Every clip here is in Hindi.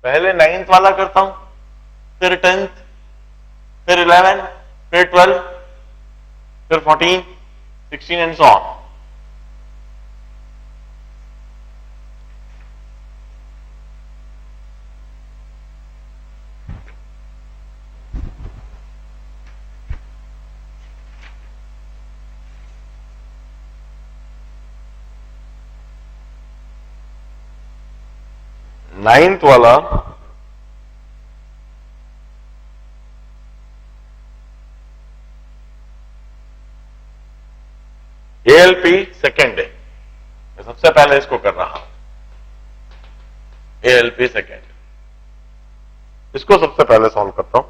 पहले 9th वाला करता हूं, फिर 10th, फिर 11, फिर 12, फिर 14, 16 एंड सो ऑन। नाइन्थ वाला एएलपी सेकेंड है, मैं सबसे पहले इसको कर रहा हूं। एएलपी सेकेंड, इसको सबसे पहले सॉल्व करता हूं।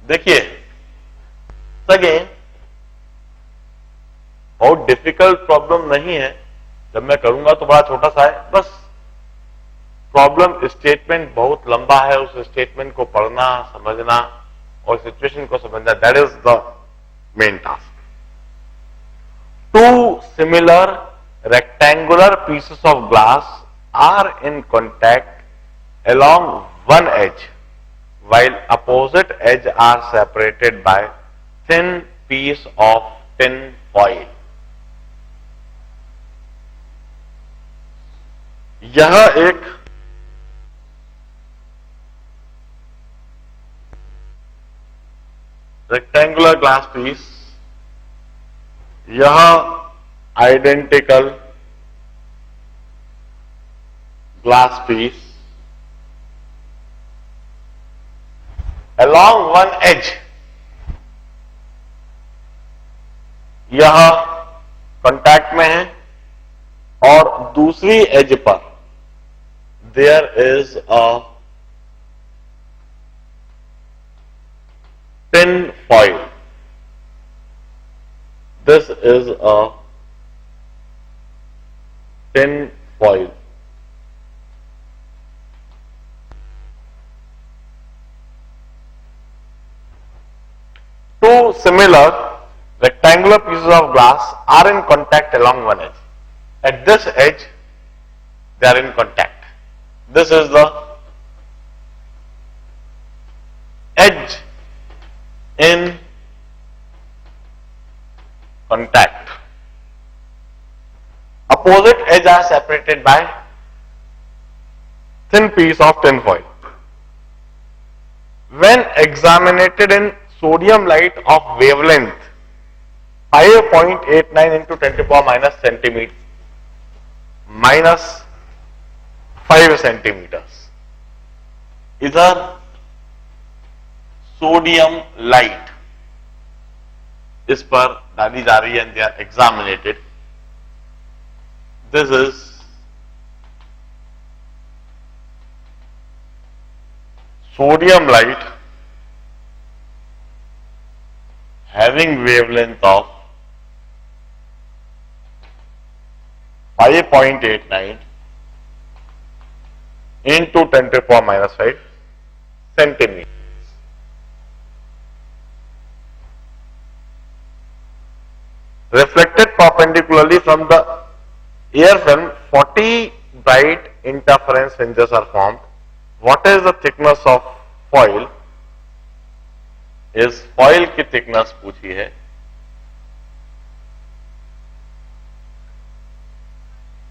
देखिए अगेन बहुत डिफिकल्ट प्रॉब्लम नहीं है, जब मैं करूंगा तो बड़ा छोटा सा है, बस प्रॉब्लम स्टेटमेंट बहुत लंबा है, उस स्टेटमेंट को पढ़ना, समझना और सिचुएशन को समझना, that is the main task. Two similar rectangular pieces of glass are in contact along one edge while opposite edge are separated by thin piece of tin foil. यह एक रेक्टेंगुलर ग्लास पीस, यह identical glass piece along one edge, यह कांटेक्ट में है और दूसरी as per there is a tin foil. This is a tin foil. Two similar rectangular pieces of glass are in contact along one edge. At this edge, they are in contact. This is the edge in contact. Opposite edge are separated by thin piece of tin foil. When examined in sodium light of wavelength 5.89 into 10 to the power minus centimeter minus 5 centimeters. इधर सोडियम लाइट इस पर डाली जा रही है and they are examinated. This is sodium light having wavelength of 5.89 into 10 to the power minus 5 centimeters. Reflected perpendicularly from the air film, 40 bright interference fringes are formed. What is the thickness of foil? इस फॉइल की थिकनेस पूछी है.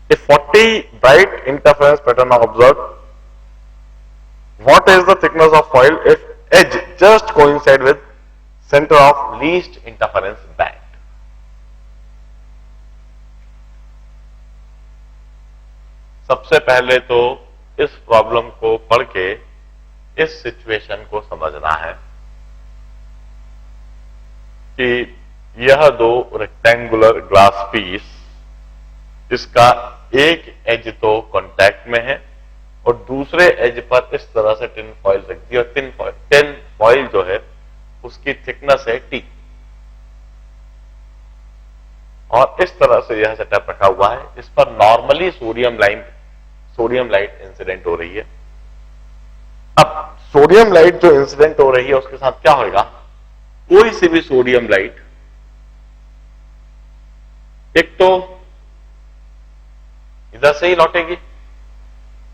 If 40 bright interference pattern are observed, what is the thickness of foil if edge just coincide with center of least interference band? सबसे पहले तो इस प्रॉब्लम को पढ़ के इस सिचुएशन को समझना है कि यह दो रेक्टेंगुलर ग्लास पीस, इसका एक एज तो कांटेक्ट में है और दूसरे एज पर इस तरह से टिन फॉइल रख दी और टिन फॉइल जो है उसकी थिकनेस है टी और इस तरह से यह सेटअप रखा हुआ है. इस पर नॉर्मली सोडियम लाइट इंसिडेंट हो रही है. अब सोडियम लाइट जो इंसिडेंट हो रही है उसके साथ क्या होगा, कोई सी भी सोडियम लाइट एक तो इधर से ही लौटेगी,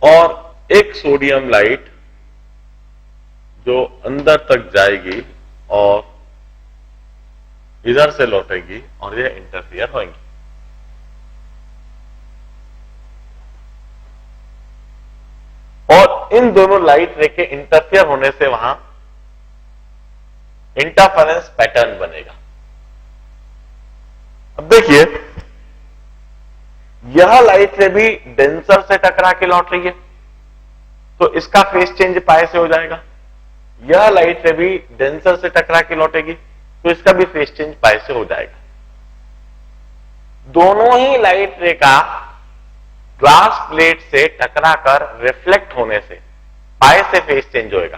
और एक सोडियम लाइट जो अंदर तक जाएगी और इधर से लौटेगी और ये इंटरफियर होंगी। और इन दोनों लाइट रे के इंटरफियर होने से वहां इंटरफेरेंस पैटर्न बनेगा। अब देखिए, यह लाइट रे भी डेंसर से टकरा के लौट रही है, तो इसका फेस चेंज पाई से हो जाएगा। यह लाइट रे भी डेंसर से टकरा के लौटेगी, तो इसका भी फेस चेंज पाई से हो जाएगा। दोनों ही लाइट रे का ग्लास प्लेट से टकराकर रिफ्लेक्ट होने से पाई से फेस चेंज होएगा।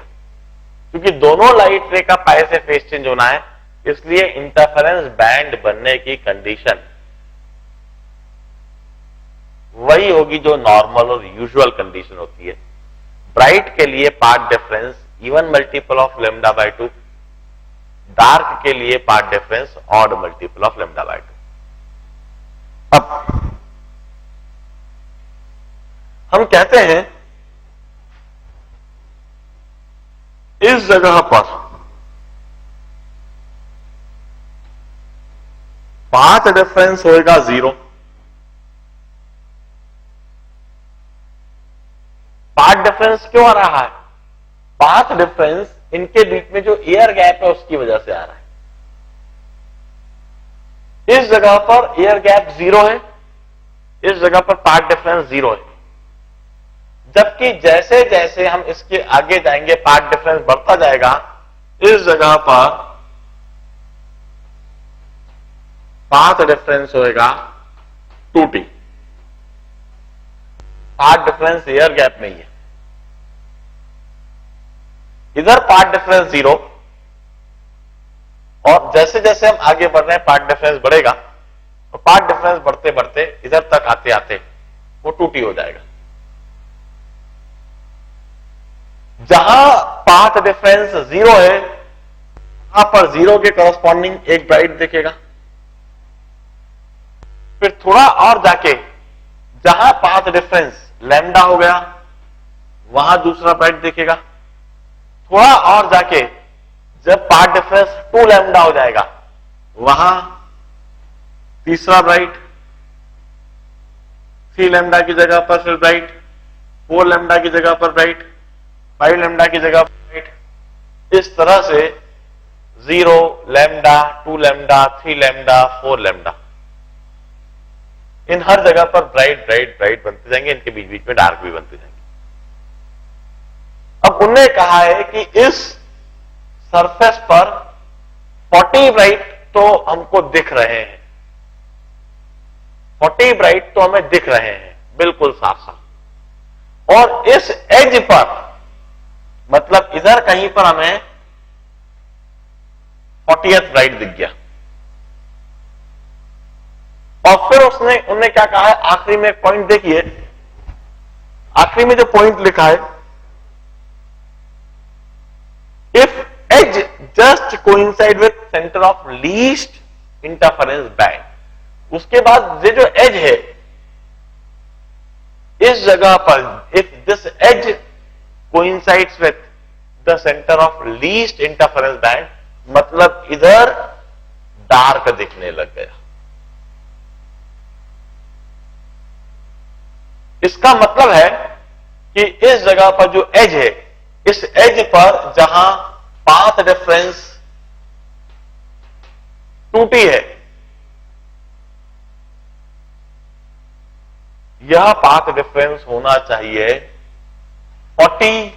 क्योंकि दोनों लाइट रे का पाई से फेस चेंज होना है, इसलिए इंटरफेरेंस बैंड बनने की कंडीशन वही होगी जो नॉर्मल और यूजुअल कंडीशन होती है। ब्राइट के लिए path difference even multiple of lambda by 2, dark के लिए path difference odd multiple of lambda by 2। अब हम कहते हैं इस जगह पर पाथ डिफरेंस होएगा 0। पाथ डिफरेंस क्यों आ रहा है? पाथ डिफरेंस इनके बीच में जो एयर गैप है उसकी वजह से आ रहा है। इस जगह पर एयर गैप 0 है, इस जगह पर पाथ डिफरेंस 0 है। जबकि जैसे जैसे हम इसके आगे जाएंगे पाथ डिफरेंस बढ़ता जाएगा। इस जगह पर पाथ डिफरेंस होएगा 2t। Path difference air gap में ही है। इधर पाथ डिफरेंस 0, और जैसे जैसे हम आगे बढ़ रहे हैं पाथ डिफरेंस बढ़ेगा, और पाथ डिफरेंस बढ़ते बढ़ते इधर तक आते आते वो 2t हो जाएगा। जहां पाथ डिफरेंस 0 है, वहां पर 0 के कॉरस्पॉन्डिंग एक ब्राइट दिखेगा। फिर थोड़ा और जाके जहां पाथ डिफरेंस लैम्डा हो गया, वहां दूसरा ब्राइट दिखेगा। थोड़ा और जाके जब पाथ डिफरेंस 2 लैम्डा हो जाएगा, वहां तीसरा ब्राइट, 3 लैम्डा की जगह पर फिर ब्राइट, 4 लैम्डा की जगह पर ब्राइट, 5 लैम्डा की जगह पर ब्राइट। इस तरह से 0 लैम्डा, 2 लैम्डा, 3 लैम्डा, 4 लैम्डा, इन हर जगह पर ब्राइट ब्राइट ब्राइट बनते जाएंगे। इनके बीच बीच में डार्क भी बनते जाएंगे। अब उन्होंने कहा है कि इस सरफेस पर 40 ब्राइट तो हमको दिख रहे हैं, 40 ब्राइट तो हमें दिख रहे हैं बिल्कुल साफ साफ। और इस एज पर, मतलब इधर कहीं पर हमें 40th ब्राइट दिख गया। और फिर उन्होंने क्या कहा है आखिरी में, एक पॉइंट देखिए, आखिरी में जो पॉइंट लिखा है, if edge just coincide with centre of least interference band. उसके बाद ये जो एज है, इस जगह पर if this edge coincides with the centre of least interference band, मतलब इधर डार्क दिखने लग गया। इसका मतलब है कि इस जगह पर जो एज है, इस एज पर जहां पाथ डिफरेंस 2t है, यह पाथ डिफरेंस होना चाहिए 40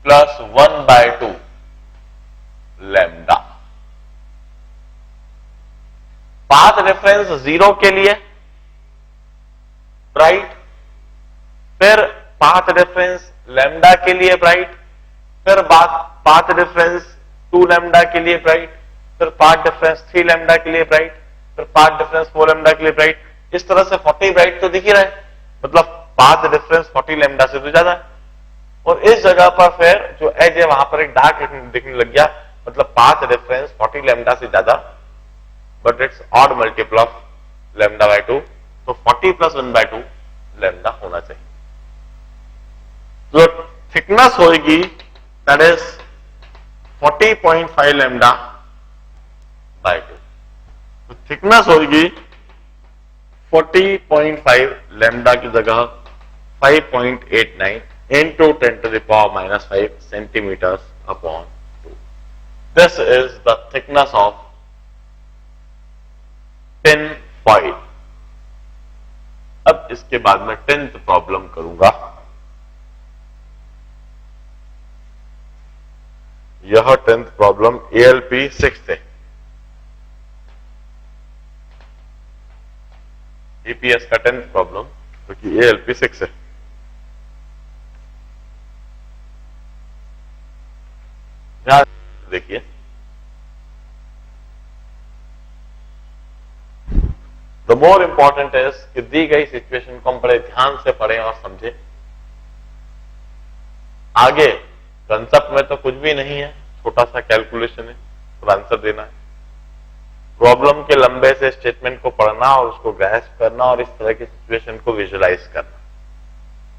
प्लस 1/2 लैम्डा। पाथ डिफरेंस 0 के लिए ब्राइट, फिर पाथ डिफरेंस लैम्डा के लिए ब्राइट, फिर पाथ डिफरेंस 2 लैम्डा के लिए ब्राइट, फिर पाथ डिफरेंस 3 लैम्डा के लिए ब्राइट, फिर पाथ डिफरेंस 4 लैम्डा के लिए ब्राइट। इस तरह से 40 ब्राइट तो दिख ही रहा है, मतलब पाथ डिफरेंस 40 लैम्डा से तो ज्यादा है। और इस जगह पर फिर जो एज है वहां पर एक डार्क दिखने लग गया, मतलब पाथ डिफरेंस 40 लैम्डा से ज्यादा, but it's odd multiple of lambda by 2। तो 40 प्लस 1/2 लैम्डा होना चाहिए। जो थिकनेस होगी दैट इज 40.5 लैम्डा बाय 2। तो थिकनेस होगी 40.5 लैम्डा की जगह 5.89 into 10 to the power minus 5 centimeters upon 2. This is the thickness of tin foil. अब इसके बाद मैं 10th प्रॉब्लम करूंगा। यह 10th प्रॉब्लम ALP 6 है। EPS का 10th प्रॉब्लम क्योंकि ALP 6 है। ध्यान देखिए, द मोर इंपॉर्टेंट इज कि दी गई सिचुएशन को हम बड़े ध्यान से पढ़ें और समझें। आगे कंसेप्ट में तो कुछ भी नहीं है, छोटा सा कैलकुलेशन है और आंसर देना है। प्रॉब्लम के लंबे से स्टेटमेंट को पढ़ना और उसको ग्रैस्प करना और इस तरह की सिचुएशन को विजुअलाइज करना,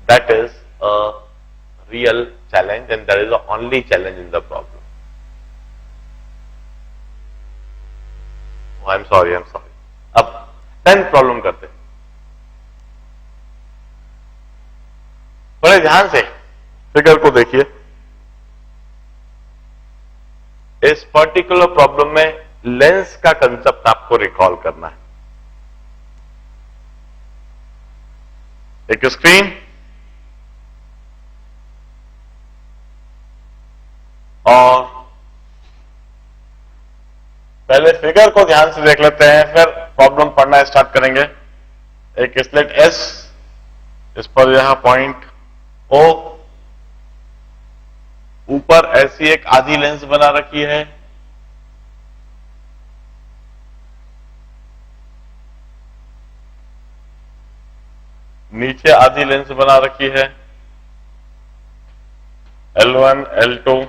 that is a real challenge and that is the only challenge in the problem. I am sorry. अब 10th प्रॉब्लम करते हैं। बड़े ध्यान से फिगर को देखिए। इस पर्टिकुलर प्रॉब्लम में लेंस का कंसेप्ट आपको रिकॉल करना है। एक स्क्रीन और पहले फिगर को ध्यान से देख लेते हैं, फिर प्रॉब्लम पढ़ना स्टार्ट करेंगे। एक स्लिट एस, इस पर यह पॉइंट ओ, ऊपर ऐसी एक आधी लेंस बना रखी है, नीचे आधी लेंस बना रखी है, L1, L2,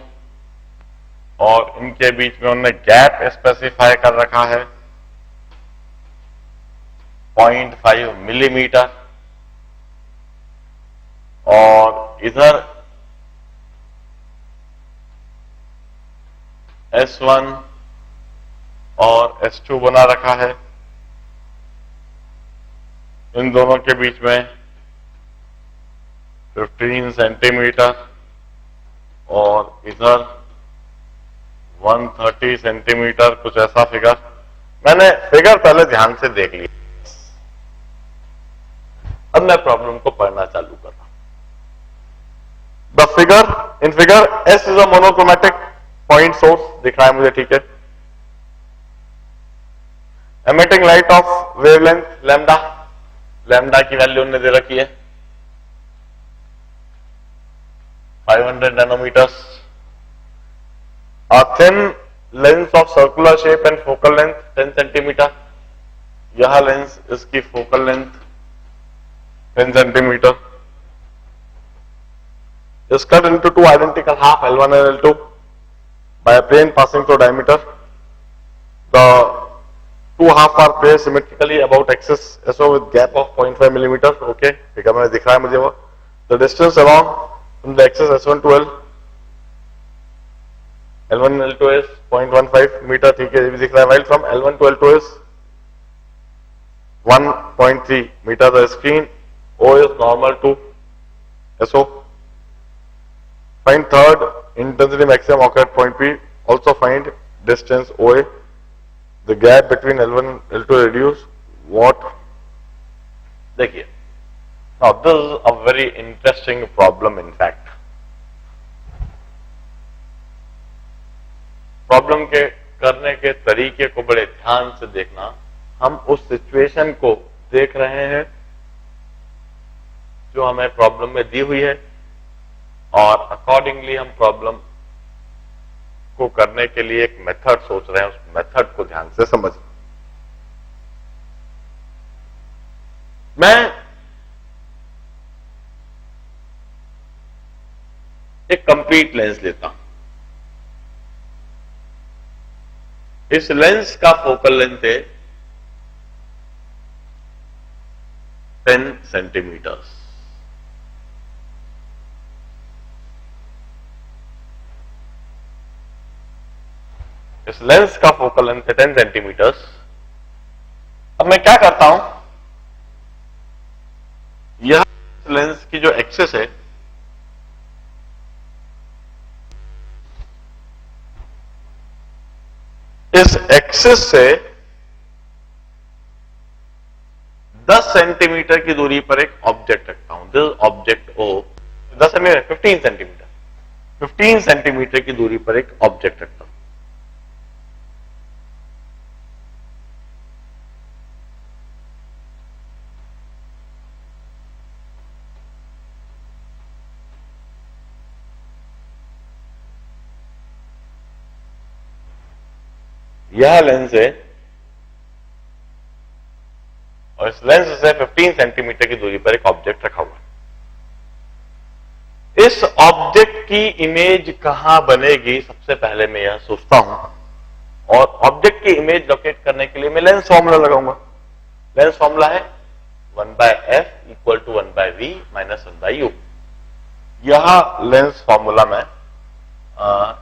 और इनके बीच में उन्होंने गैप स्पेसिफाई कर रखा है 0.5 मिलीमीटर, और इधर S1 और S2 बना रखा है। इन दोनों के बीच में 15 सेंटीमीटर और इधर 130 सेंटीमीटर, कुछ ऐसा फिगर। मैंने फिगर पहले ध्यान से देख लिया। अब मैं प्रॉब्लम को पढ़ना चालू कर रहा हूं। The figure, in figure as is a monochromatic point source, दिख रहा है मुझे, ठीक है। Emitting light of wavelength lambda, lambda की वैल्यू उन्होंने दे रखी है 500 nanometres. A thin lens of circular shape and focal length 10 centimetre, यह लेंस, इसकी focal length 10 centimetre, is cut into two identical half L1 and L2 by a plane passing through diameter. The two half are placed symmetrically about axis SO with gap of 0.5 millimeter. Okay, figure में दिख रहा है मुझे वो। The distance along from the axis S1 to L1 and L2 is 0.15 metre, ठीक है, ये भी दिख रहा है। While from L1 to L2 is 1.3 metre. The screen O is normal to SO. Find third intensity maximum occur at point P. Also find distance OA. The gap between L1 and L2 reduce what? देखिए, now this is a very interesting problem in fact. Problem के करने के तरीके को बड़े ध्यान से देखना। हम उस सिचुएशन को देख रहे हैं जो हमें प्रॉब्लम में दी हुई है, और अकॉर्डिंगली हम प्रॉब्लम को करने के लिए एक मेथड सोच रहे हैं। उस मेथड को ध्यान से समझ। मैं एक कंप्लीट लेंस लेता हूं। इस लेंस का फोकल लेंथ है 10 सेंटीमीटर्स। इस लेंस का फोकल लेंथ है 10 सेंटीमीटर्स। अब मैं क्या करता हूं, यह लेंस की जो एक्सिस है इस एक्सिस से 10 सेंटीमीटर की दूरी पर एक ऑब्जेक्ट रखता हूं। This object O 10 centimetre 15 centimetre 15 centimetre की दूरी पर एक ऑब्जेक्ट रखता हूं। यह लेंस है और इस लेंस से 15 सेंटीमीटर की दूरी पर एक ऑब्जेक्ट रखा हुआ है। इस ऑब्जेक्ट की इमेज कहां बनेगी, सबसे पहले मैं यह सोचता हूं, और ऑब्जेक्ट की इमेज लोकेट करने के लिए मैं लेंस फॉर्मूला लगाऊंगा। लेंस फॉर्मूला है 1/f equal to 1/v minus 1/u। यह लेंस फॉर्मूला मैं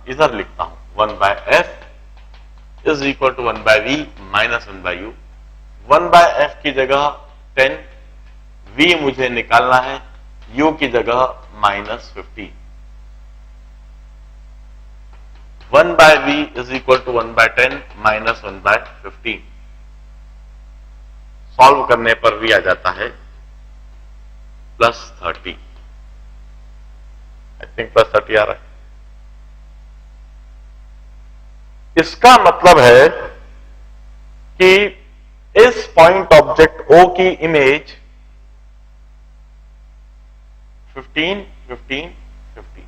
इधर लिखता हूं, 1/f is equal to 1/v minus 1/u। 1/f की जगह 10, v मुझे निकालना है, u की जगह -15। 1/v is equal to 1/10 minus 1/15। Solve करने पर v आ जाता है +30। आई थिंक +30 आ रहा है। इसका मतलब है कि इस पॉइंट ऑब्जेक्ट O की इमेज 15, 15, 15,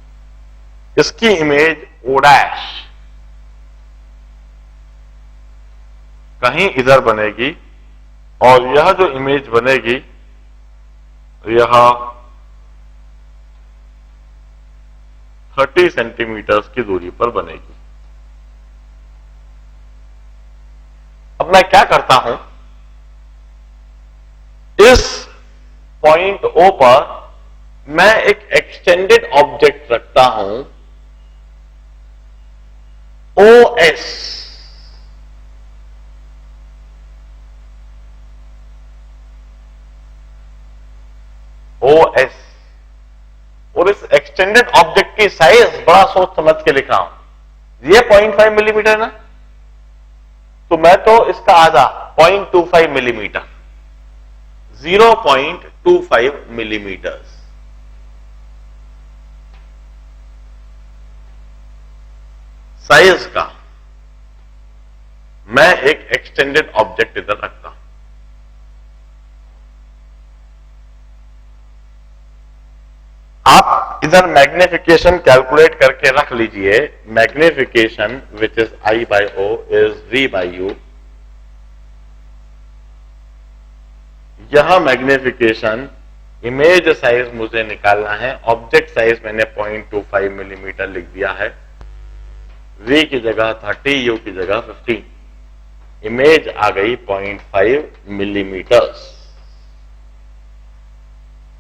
इसकी इमेज O' कहीं इधर बनेगी, और यह जो इमेज बनेगी यह 30 सेंटीमीटर की दूरी पर बनेगी। अब मैं क्या करता हूं, इस पॉइंट O पर मैं एक एक्सटेंडेड ऑब्जेक्ट रखता हूं OS। OS, और इस एक्सटेंडेड ऑब्जेक्ट की साइज बड़ा सोच समझ के लिख रहा हूं। ये 0.5 मिलीमीटर ना, तो मैं तो इसका आधा 0.25 मिलीमीटर, 0.25 मिलीमीटर साइज का मैं एक एक्सटेंडेड ऑब्जेक्ट इधर रखता हूं। आप इधर मैग्निफिकेशन कैलकुलेट करके रख लीजिए। Magnification which is I/O is V/U। यह मैग्निफिकेशन, इमेज साइज मुझे निकालना है, ऑब्जेक्ट साइज मैंने 0.25 मिलीमीटर लिख दिया है। V की जगह 30, U की जगह 15, इमेज आ गई 0.5 मिलीमीटर।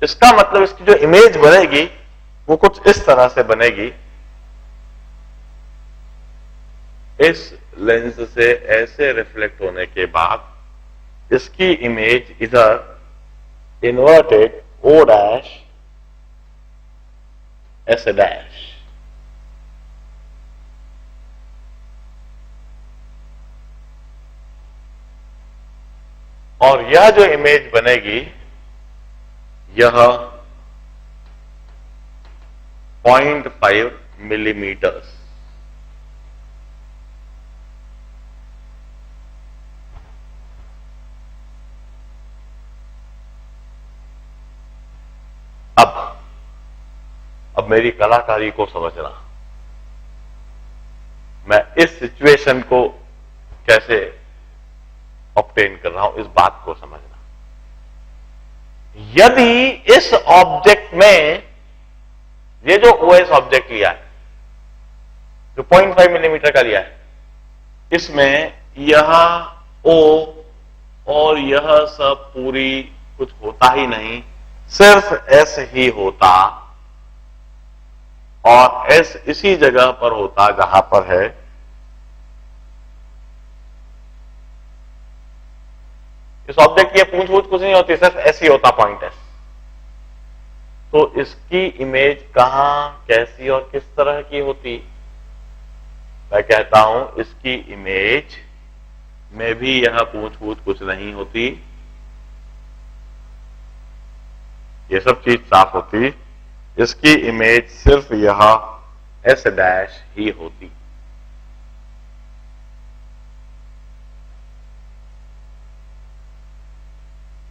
इसका मतलब इसकी जो इमेज बनेगी वो कुछ इस तरह से बनेगी। इस लेंस से ऐसे रिफ्लेक्ट होने के बाद इसकी इमेज इधर इन्वर्टेड O' S', और यह जो इमेज बनेगी यह 0.5 मिलीमीटर। अब मेरी कलाकारी को समझना, मैं इस सिचुएशन को कैसे ऑब्टेन कर रहा हूं, इस बात को समझना। यदि इस ऑब्जेक्ट में, ये जो OS ऑब्जेक्ट लिया है, जो 0.5 मिलीमीटर का लिया है, इसमें यह O और यह सब पूरी कुछ होता ही नहीं, सिर्फ एस ही होता और एस इसी जगह पर होता जहां पर है इस ऑब्जेक्ट की पूंछ वूछ कुछ नहीं होती, सिर्फ एस ही होता, पॉइंट एस। तो इसकी इमेज कहां, कैसी और किस तरह की होती? मैं कहता हूं इसकी इमेज में भी यह पूंछ वूछ कुछ नहीं होती, ये सब चीज साफ होती, इसकी इमेज सिर्फ यह एस डैश ही होती।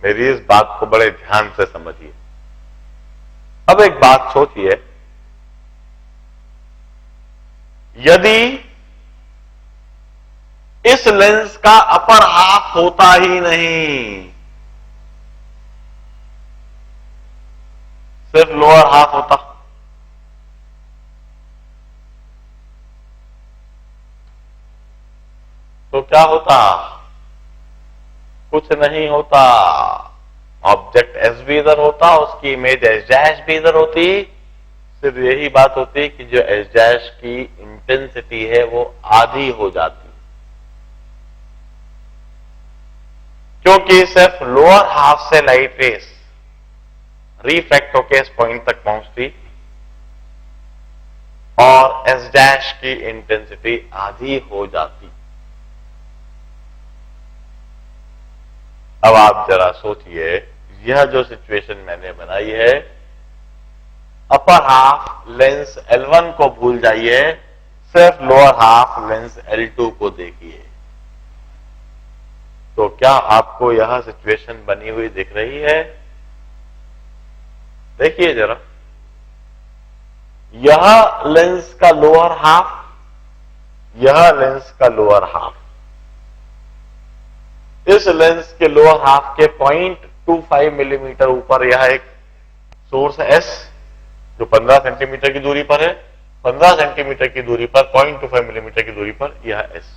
मेरी इस बात को बड़े ध्यान से समझिए। अब एक बात सोचिए, यदि इस लेंस का अपर हाफ होता ही नहीं, सिर्फ लोअर हाफ होता, तो क्या होता? कुछ नहीं होता। ऑब्जेक्ट एस भी इधर होता, उसकी इमेज एस डैश भी इधर होती, सिर्फ यही बात होती कि जो एस डैश की इंटेंसिटी है वो आधी हो जाती, क्योंकि सिर्फ लोअर हाफ से लाइट रेस रिफ्रैक्ट होकर इस पॉइंट तक पहुंचती और एस डैश की इंटेंसिटी आधी हो जाती। अब आप जरा सोचिए, यह जो सिचुएशन मैंने बनाई है, अपर हाफ लेंस L1 को भूल जाइए, सिर्फ लोअर हाफ लेंस L2 को देखिए, तो क्या आपको यह सिचुएशन बनी हुई दिख रही है? देखिए जरा, यह लेंस का लोअर हाफ, यह लेंस का लोअर हाफ, इस लेंस के लोअर हाफ के 0.25 मिलीमीटर ऊपर यह एक सोर्स एस जो 15 सेंटीमीटर की दूरी पर है, 15 सेंटीमीटर की दूरी पर 0.25 मिलीमीटर की दूरी पर यह एस।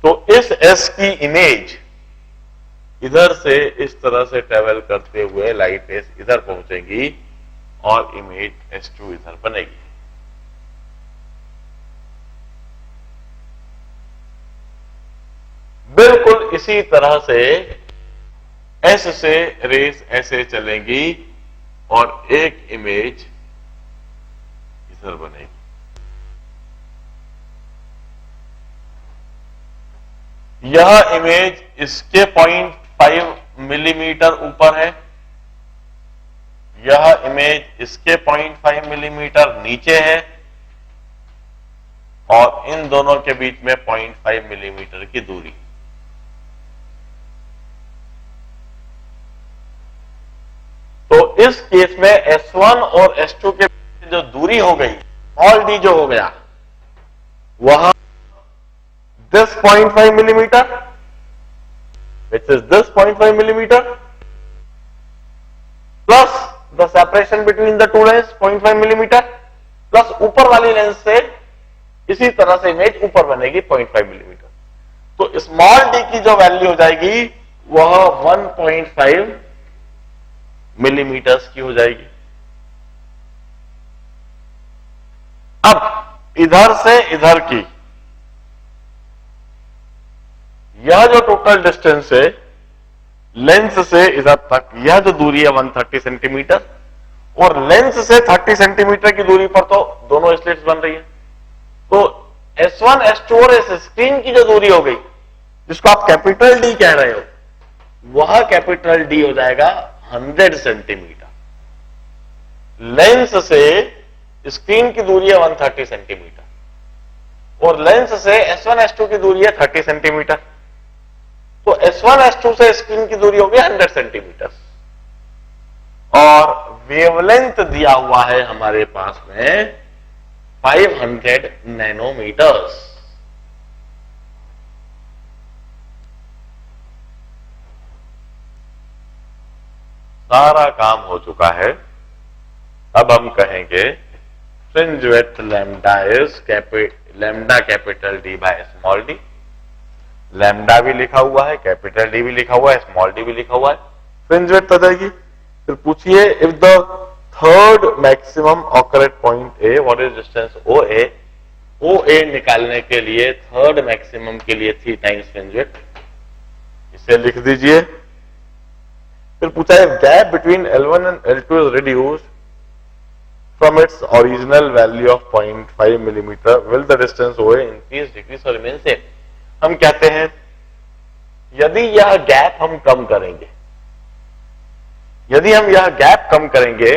तो इस एस की इमेज इधर से इस तरह से ट्रेवल करते हुए लाइट रेस इधर पहुंचेगी और इमेज S2 इधर बनेगी। बिल्कुल इसी तरह से एस से रेस ऐसे चलेंगी और एक इमेज इधर बनेगी। यह इमेज इसके 0.5 मिलीमीटर ऊपर है, यह इमेज इसके 0.5 मिलीमीटर नीचे है और इन दोनों के बीच में 0.5 मिलीमीटर की दूरी। तो इस केस में S1 और S2 के बीच जो दूरी हो गई, स्मॉल डी जो हो गया, वह this 0.5 millimeter, which is this 0.5 millimeter, plus the separation between the two lenses 0.5 millimeter, plus ऊपर वाली लेंस से इसी तरह से इमेज ऊपर बनेगी 0.5 मिलीमीटर। तो स्मॉल डी की जो वैल्यू हो जाएगी वह 1.5 मिलीमीटर्स की हो जाएगी। अब इधर से इधर की यह जो टोटल डिस्टेंस है लेंस से इधर तक, यह जो दूरी है 130 सेंटीमीटर, और लेंस से 30 सेंटीमीटर की दूरी पर तो दोनों स्लिट्स बन रही है। तो S1, S2 और इस स्क्रीन की जो दूरी हो गई, जिसको आप कैपिटल डी कह रहे हो, वह कैपिटल डी हो जाएगा 100 सेंटीमीटर। लेंस से स्क्रीन की दूरी है 130 सेंटीमीटर और लेंस से S1, S2 की दूरी है 30 सेंटीमीटर। तो S1, S2 से स्क्रीन की दूरी होगी 100 सेंटीमीटर और वेवलेंथ दिया हुआ है हमारे पास में 500 नैनोमीटर्स। सारा काम हो चुका है। अब हम कहेंगे fringe width lambda is lambda capital D by small D. Lambda भी लिखा हुआ है, कैपिटल डी भी लिखा हुआ है, स्मॉल डी भी लिखा हुआ है। फ्रिंज विड्थ आ जाएगी फिर पूछिए if the third maximum occur at point A, what is distance O A. O A निकालने के लिए थर्ड मैक्सिमम के लिए 3 टाइम्स फ्रिंज विड्थ, इसे लिख दीजिए। फिर पूछा है gap between L1 and L2 is reduced from its original value of 0.5 millimetre, will the distance OA increase decrease और रिमेन सेम। हम कहते हैं यदि यह गैप हम कम करेंगे, यदि हम यह गैप कम करेंगे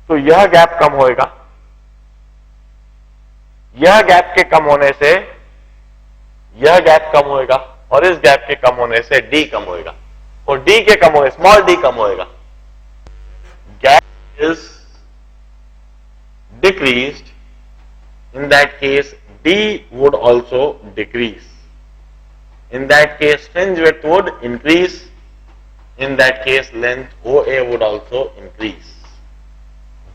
तो यह गैप कम होएगा, यह गैप के कम होने से यह गैप कम होएगा, और इस गैप के कम होने से डी कम होएगा, और डी के कम होने स्मॉल डी कम होएगा। Gap is decreased, in that case D would also decrease, in that case fringe width would increase, in that case length OA would also increase।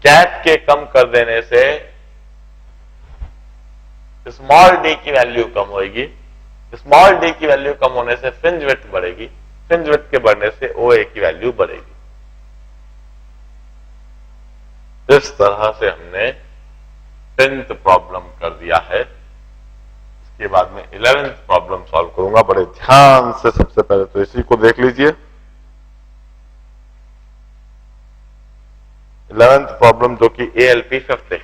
Gap के कम कर देने से स्मॉल डी की वैल्यू कम होगी, स्मॉल डी की वैल्यू कम होने से फ्रिंज विड्थ बढ़ेगी, फ्रिंज विड्थ के बढ़ने से OA की वैल्यू बढ़ेगी। इस तरह से हमने 10th प्रॉब्लम कर दिया है। के बाद में 11th प्रॉब्लम सॉल्व करूंगा, बड़े ध्यान से। सबसे पहले तो इसी को देख लीजिए। 11th प्रॉब्लम जो कि ALP 5th है।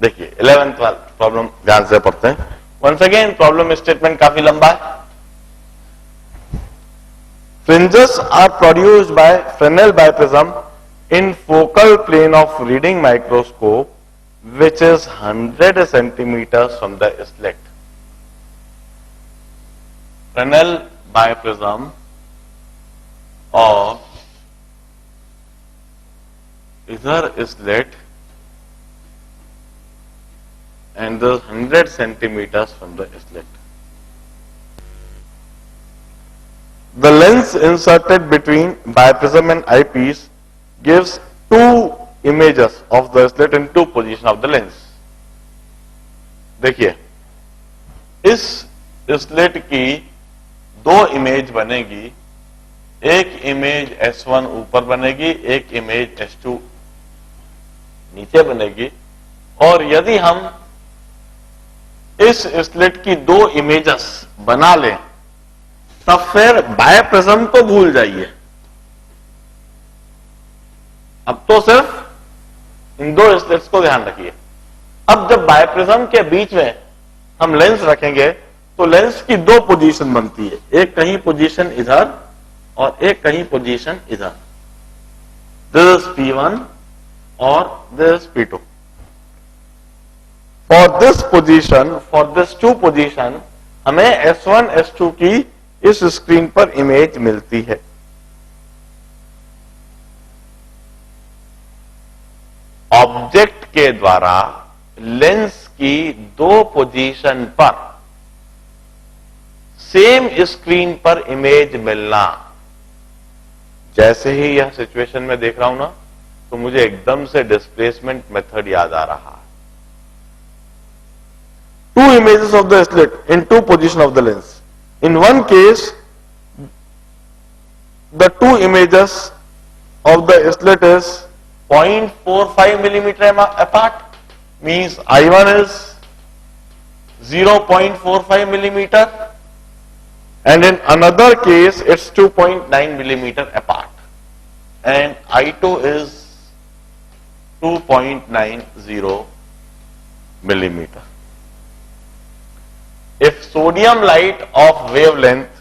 देखिए 11th प्रॉब्लम ध्यान से पढ़ते हैं। वंस अगेन प्रॉब्लम स्टेटमेंट काफी लंबा है। Fringes are produced by Fresnel biprism in focal plane of reading microscope, which is 100 centimeters from the slit. Fresnel biprism of either slit and the 100 centimeters from the slit. The lens inserted between biprism and eyepiece gives two images of the slit in two positions of the lens. देखिए इस स्लिट की दो इमेज बनेगी, एक इमेज S1 ऊपर बनेगी, एक इमेज S2 नीचे बनेगी। और यदि हम इस स्लिट की दो इमेजेस बना लें तब फिर बायप्रिज्म को भूल जाइए। अब तो सिर्फ इन दो स्लिट्स को ध्यान रखिए। अब जब बायप्रिज्म के बीच में हम लेंस रखेंगे तो लेंस की दो पोजीशन बनती है, एक कहीं पोजीशन इधर और एक कहीं पोजीशन इधर। दिस इज P1 और this is P2। For this position, for this two position हमें S1 S2 की इस स्क्रीन पर इमेज मिलती है। ऑब्जेक्ट के द्वारा लेंस की दो पोजीशन पर सेम स्क्रीन पर इमेज मिलना। जैसे ही यह सिचुएशन में देख रहा हूं ना, तो मुझे एकदम से डिस्प्लेसमेंट मेथड याद आ रहा है। Two images of the slit in two position of the lens. In one case, the two images of the slit is 0.45 millimeter apart, means I1 is 0.45 millimeter, and in another case it's 2.9 millimeter apart, and I2 is 2.90 millimeter. If sodium light of wavelength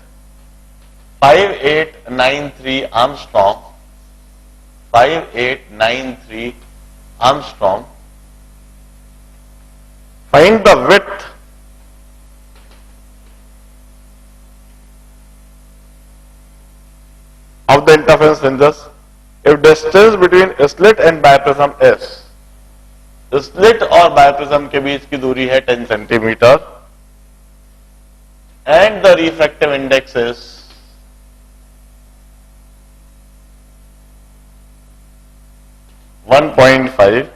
5893 Armstrong, 5893 Armstrong, find the width of the interference fringes if distance between slit and biprism is, slit और biprism के बीच की दूरी है 10 centimetre, and the refractive index is 1.5.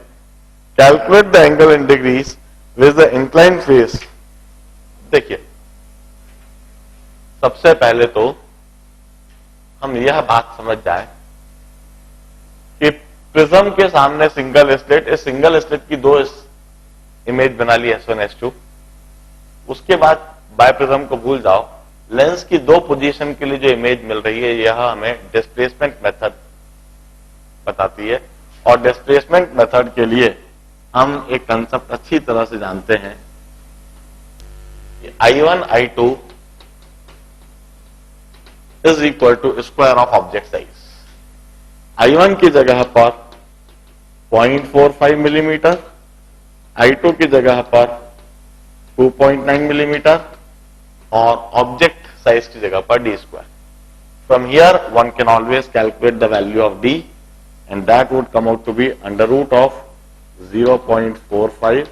Calculate the angle in degrees with the inclined face देखिए, सबसे पहले तो हम यह बात समझ जाए कि प्रिज्म के सामने सिंगल स्लिट, इस सिंगल स्लिट की दो इमेज बना ली S1 S2। उसके बाद बायप्रिज्म को भूल जाओ, लेंस की दो पोजीशन के लिए जो इमेज मिल रही है यह हमें डिस्प्लेसमेंट मेथड बताती है। और डिस्प्लेसमेंट मेथड के लिए हम एक कंसेप्ट अच्छी तरह से जानते हैं, I1 I2 is equal to square of object size. I1 की जगह पर 0.45 मिलीमीटर, I2 की जगह पर 2.9 मिलीमीटर और ऑब्जेक्ट साइज की जगह पर d square. From here one can always calculate the value of d and that would come out to be under root of 0.45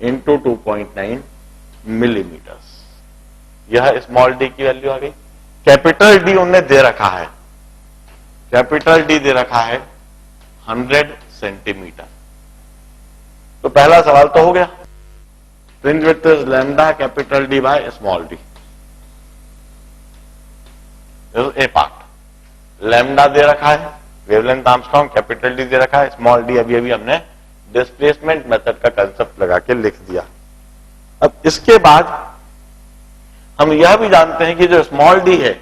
into 2.9 millimetres. यह स्मॉल d की वैल्यू आ गई। कैपिटल D उन्हें दे रखा है, कैपिटल D दे रखा है 100 सेंटीमीटर। तो पहला सवाल तो हो गया, fringe width is lambda capital D by small d। A part lambda दे रखा है, वेवलेंथ आर्मस्ट्रांग, कैपिटल D दे रखा है, स्मॉल d अभी अभी हमने डिस्प्लेसमेंट मेथड का कंसेप्ट लगा के लिख दिया। अब इसके बाद हम यह भी जानते हैं कि जो स्मॉल d है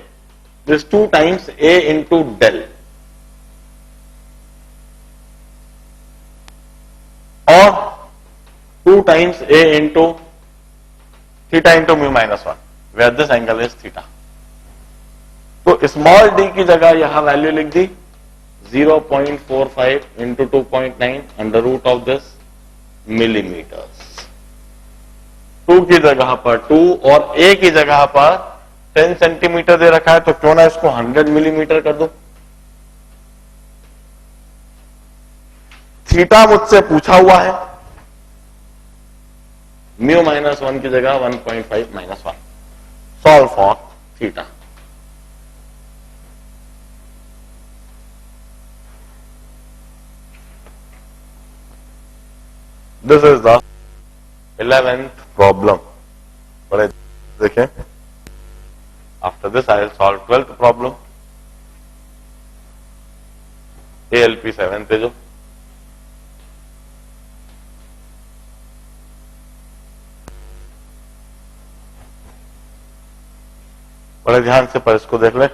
this 2 times a into del, और 2 times a into theta into mu minus 1 where this angle is theta. तो स्मॉल d की जगह यहां वैल्यू लिख दी 0.45 into 2.9 under root of this millimetres. 2 की जगह पर 2 और a की जगह पर 10 सेंटीमीटर दे रखा है, तो क्यों ना इसको 100 मिलीमीटर कर दो। थीटा मुझसे पूछा हुआ है, म्यू माइनस 1 की जगह 1.5 minus 1। Solve for theta. This is the 11th problem. बड़े देखें, after this I will solve 12th problem, ALP 7 पे जो बड़े ध्यान से पर इसको देख ले।